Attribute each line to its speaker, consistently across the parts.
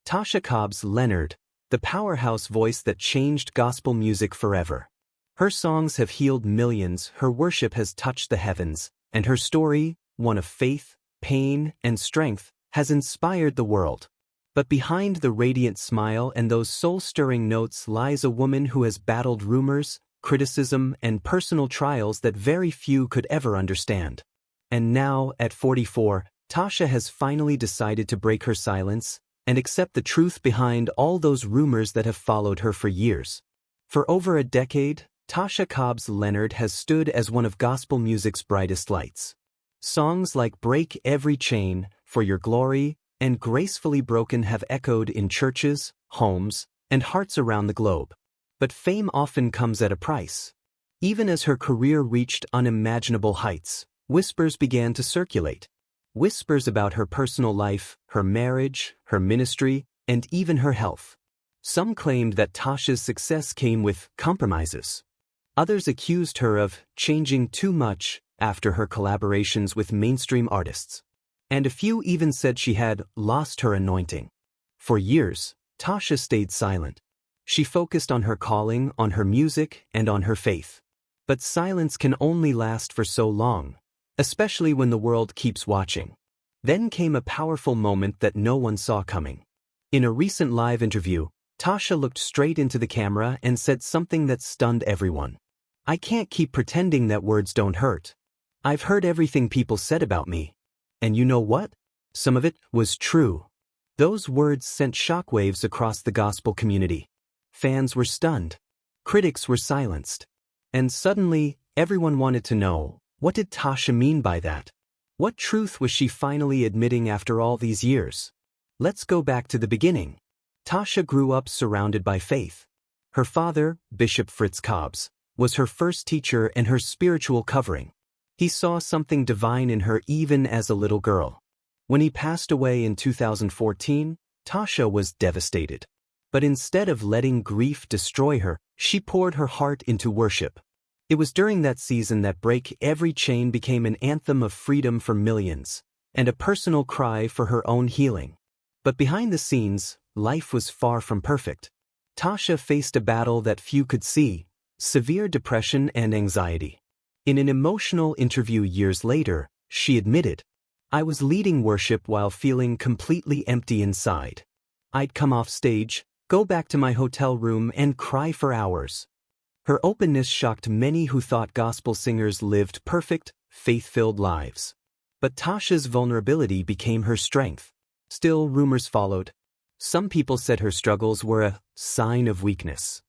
Speaker 1: Tasha Cobbs Leonard, the powerhouse voice that changed gospel music forever. Her songs have healed millions, her worship has touched the heavens, and her story, one of faith, pain, and strength, has inspired the world. But behind the radiant smile and those soul-stirring notes lies a woman who has battled rumors, criticism, and personal trials that very few could ever understand. And now, at 44, Tasha has finally decided to break her silence and accept the truth behind all those rumors that have followed her for years. For over a decade, Tasha Cobbs Leonard has stood as one of gospel music's brightest lights. Songs like Break Every Chain, For Your Glory, and Gracefully Broken have echoed in churches, homes, and hearts around the globe. But fame often comes at a price. Even as her career reached unimaginable heights, whispers began to circulate. Whispers about her personal life, her marriage, her ministry, and even her health. Some claimed that Tasha's success came with compromises. Others accused her of changing too much after her collaborations with mainstream artists. And a few even said she had lost her anointing. For years, Tasha stayed silent. She focused on her calling, on her music, and on her faith. But silence can only last for so long, especially when the world keeps watching. Then came a powerful moment that no one saw coming. In a recent live interview, Tasha looked straight into the camera and said something that stunned everyone. "I can't keep pretending that words don't hurt. I've heard everything people said about me. And you know what? Some of it was true." Those words sent shockwaves across the gospel community. Fans were stunned. Critics were silenced. And suddenly, everyone wanted to know, what did Tasha mean by that? What truth was she finally admitting after all these years? Let's go back to the beginning. Tasha grew up surrounded by faith. Her father, Bishop Fritz Cobbs, was her first teacher and her spiritual covering. He saw something divine in her even as a little girl. When he passed away in 2014, Tasha was devastated. But instead of letting grief destroy her, she poured her heart into worship. It was during that season that Break Every Chain became an anthem of freedom for millions, and a personal cry for her own healing. But behind the scenes, life was far from perfect. Tasha faced a battle that few could see: severe depression and anxiety. In an emotional interview years later, she admitted, "I was leading worship while feeling completely empty inside. I'd come off stage, go back to my hotel room, and cry for hours." Her openness shocked many who thought gospel singers lived perfect, faith-filled lives. But Tasha's vulnerability became her strength. Still, rumors followed. Some people said her struggles were a sign of weakness.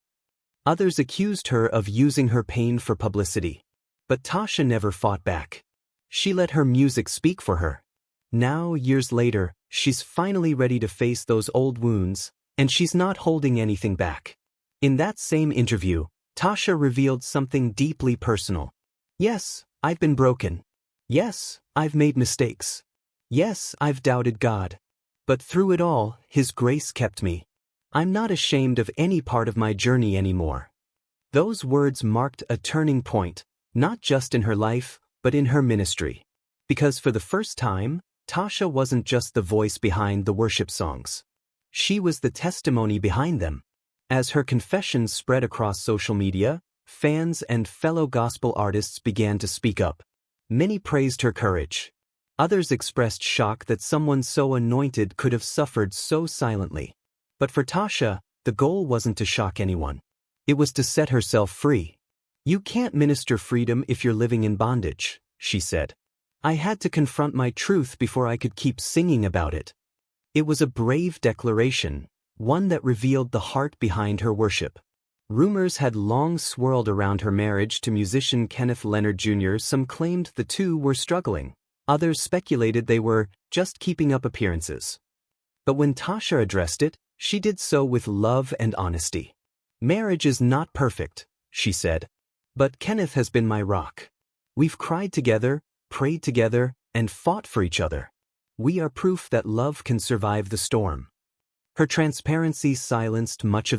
Speaker 1: Others accused her of using her pain for publicity. But Tasha never fought back. She let her music speak for her. Now, years later, she's finally ready to face those old wounds, and she's not holding anything back. In that same interview, Tasha revealed something deeply personal. "Yes, I've been broken. Yes, I've made mistakes. Yes, I've doubted God. But through it all, His grace kept me. I'm not ashamed of any part of my journey anymore." Those words marked a turning point, not just in her life, but in her ministry. Because for the first time, Tasha wasn't just the voice behind the worship songs. She was the testimony behind them. As her confessions spread across social media, fans and fellow gospel artists began to speak up. Many praised her courage. Others expressed shock that someone so anointed could have suffered so silently. But for Tasha, the goal wasn't to shock anyone. It was to set herself free. "You can't minister freedom if you're living in bondage," she said. "I had to confront my truth before I could keep singing about it." It was a brave declaration, one that revealed the heart behind her worship. Rumors had long swirled around her marriage to musician Kenneth Leonard Jr. Some claimed the two were struggling. Others speculated they were just keeping up appearances. But when Tasha addressed it, she did so with love and honesty. "Marriage is not perfect," she said, "but Kenneth has been my rock. We've cried together, prayed together, and fought for each other. We are proof that love can survive the storm." Her transparency silenced much of